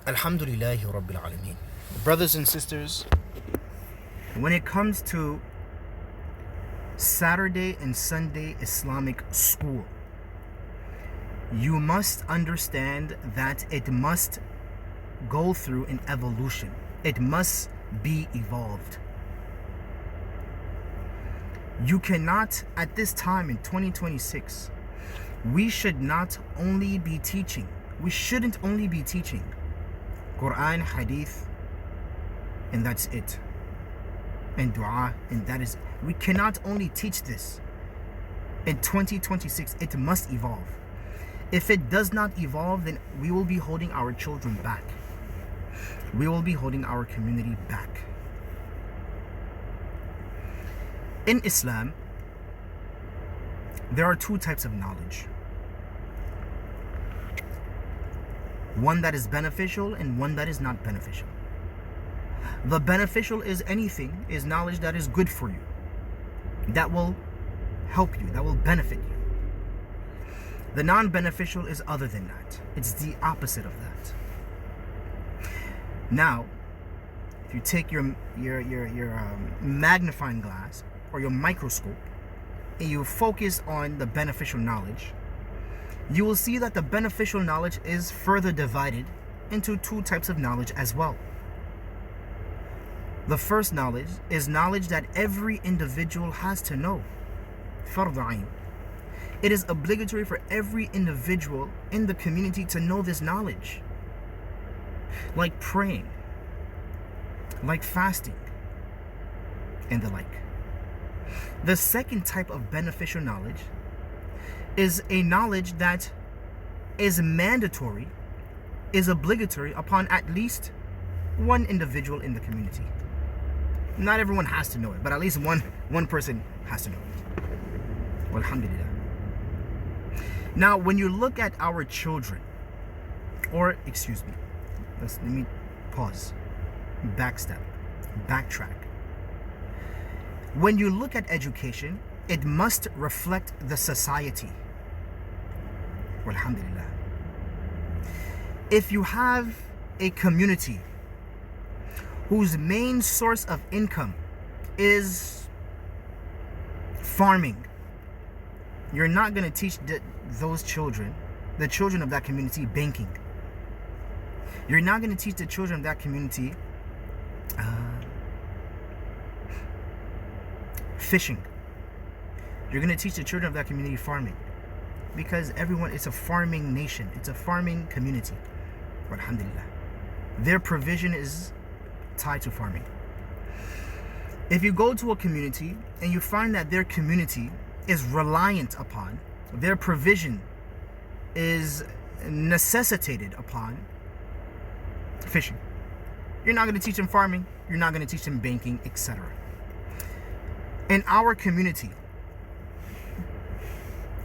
Alhamdulillahi Rabbil Alameen. Brothers and sisters, when it comes to Saturday and Sunday Islamic school, you must understand that it must go through an evolution. It must be evolved. You cannot, at this time in 2026, we shouldn't only be teaching Quran, Hadith, and that's it. And dua, and that is it. We cannot only teach this. In 2026, it must evolve. If it does not evolve, then we will be holding our children back. We will be holding our community back. In Islam, there are two types of knowledge. One that is beneficial and one that is not beneficial. The beneficial is knowledge that is good for you, that will help you, that will benefit you. The non-beneficial is other than that. It's the opposite of that. Now, if you take your magnifying glass or your microscope and you focus on the beneficial knowledge, you will see that the beneficial knowledge is further divided into two types of knowledge as well. The first knowledge is knowledge that every individual has to know. Fard Ain. It is obligatory for every individual in the community to know this knowledge. Like praying, like fasting, and the like. The second type of beneficial knowledge is a knowledge that is mandatory, is obligatory upon at least one individual in the community. Not everyone has to know it, but at least one person has to know it. Alhamdulillah. Now, when you look at our children, or excuse me, let me pause, backtrack. When you look at education, it must reflect the society. Alhamdulillah. If you have a community whose main source of income is farming, you're not going to teach those children, the children of that community, banking. You're not going to teach the children of that community fishing. You're going to teach the children of that community farming, because it's a farming nation. It's a farming community. Alhamdulillah. Their provision is tied to farming. If you go to a community and you find that their community is reliant upon, their provision is necessitated upon fishing, you're not going to teach them farming. You're not going to teach them banking, etc. In our community,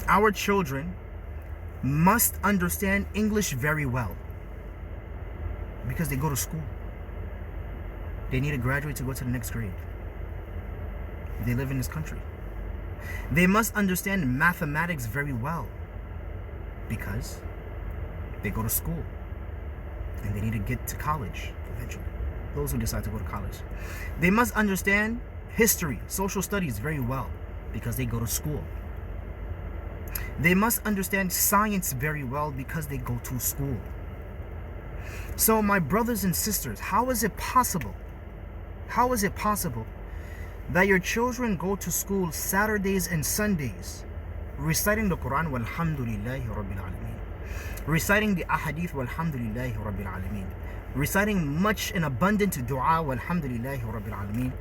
our children must understand English very well, because they go to school. They need to graduate to go to the next grade. They live in this country. They must understand mathematics very well, because they go to school and they need to get to college eventually. Those who decide to go to college. They must understand history, social studies very well, because they go to school. They must understand science very well, because they go to school. So my brothers and sisters, how is it possible that your children go to school Saturdays and Sundays reciting the Quran, walhamdulillahi Rabbil Alameen, reciting the ahadith, walhamdulillahi Rabbil Alameen, reciting much and abundant dua, walhamdulillahi Rabbil Alameen,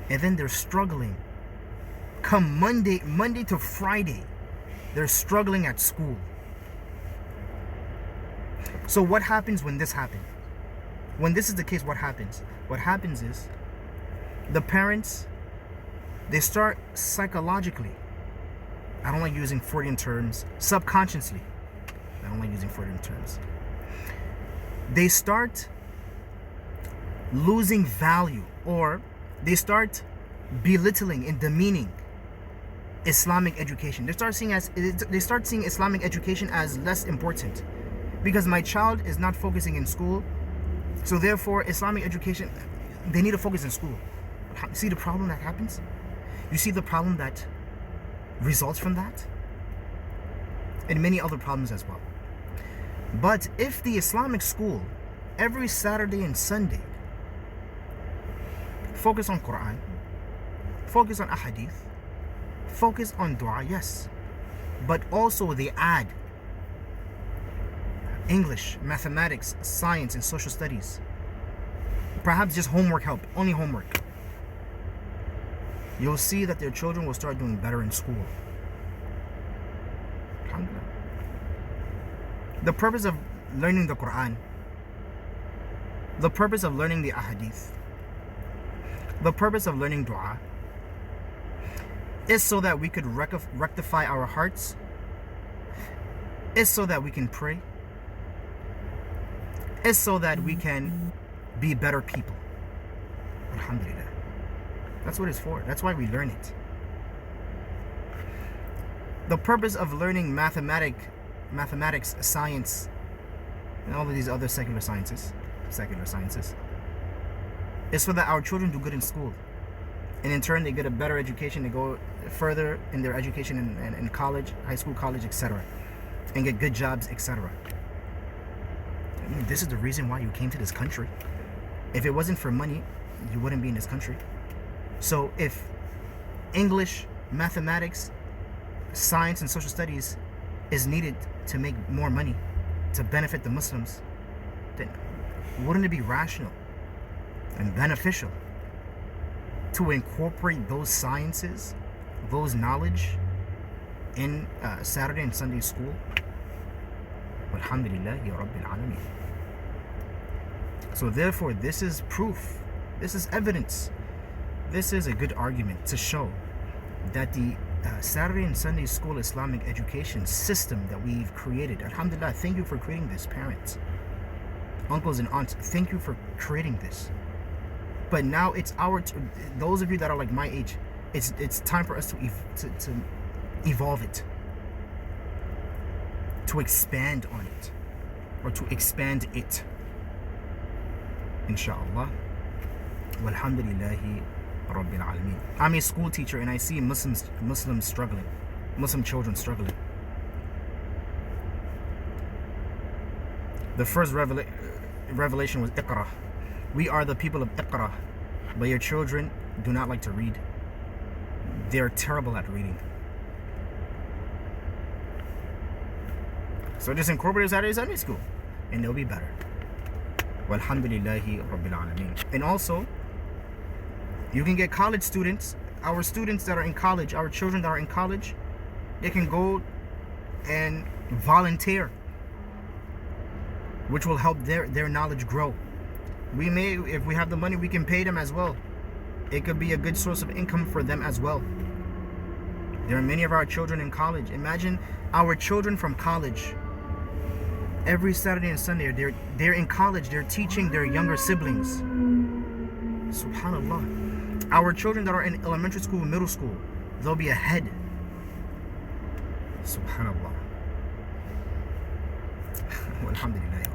and then they're struggling come Monday to Friday, they're struggling at school. So what happens when this happens? When this is the case, what happens? What happens is the parents, they start psychologically, I don't like using Freudian terms, subconsciously, I don't like using Freudian terms, they start losing value, or they start belittling and demeaning Islamic education. They start seeing Islamic education as less important. because my child is not focusing in school. So therefore, Islamic education, they need to focus in school. See the problem that happens? You see the problem that results from that? And many other problems as well. But if the Islamic school, every Saturday and Sunday, focus on Quran, focus on ahadith, focus on dua, yes, but also they add English, mathematics, science, and social studies. Perhaps just homework help, only homework. You'll see that their children will start doing better in school. The purpose of learning the Quran, the purpose of learning the ahadith, the purpose of learning dua is so that we could rectify our hearts, is so that we can pray, is so that we can be better people. Alhamdulillah. That's what it's for. That's why we learn it. The purpose of learning mathematics, science, and all of these other secular sciences, is so that our children do good in school. And in turn, they get a better education, they go further in their education in college, high school, college, etc. And get good jobs, etc. I mean, this is the reason why you came to this country. If it wasn't for money, you wouldn't be in this country. So if English, mathematics, science, and social studies is needed to make more money, to benefit the Muslims, then wouldn't it be rational and beneficial to incorporate those sciences, those knowledge in Saturday and Sunday school? Alhamdulillah, Ya Rabbil Alameen. So therefore, this is proof, this is evidence, this is a good argument to show that the Saturday and Sunday school Islamic education system that we've created, alhamdulillah, thank you for creating this, parents, uncles and aunts, thank you for creating this. But now it's those of you that are like my age, it's time for us to evolve it, to expand on it, or to expand it, inshallah. Walhamdulillahi Rabbil Alameen. I'm a school teacher and I see Muslims struggling, Muslim children struggling. The first revelation was Iqra. We are the people of Iqra, but your children do not like to read. They're terrible at reading. So just incorporate Saturday Sunday school and they'll be better. Walhamdulillahi Rabbil Alameen. And also, you can get college students, our students that are in college, our children that are in college, they can go and volunteer, which will help their knowledge grow. We may, if we have the money, we can pay them as well. It could be a good source of income for them as well. There are many of our children in college. Imagine our children from college. Every Saturday and Sunday, they're in college. They're teaching their younger siblings. Subhanallah. Our children that are in elementary school, middle school, they'll be ahead. Subhanallah. Alhamdulillah.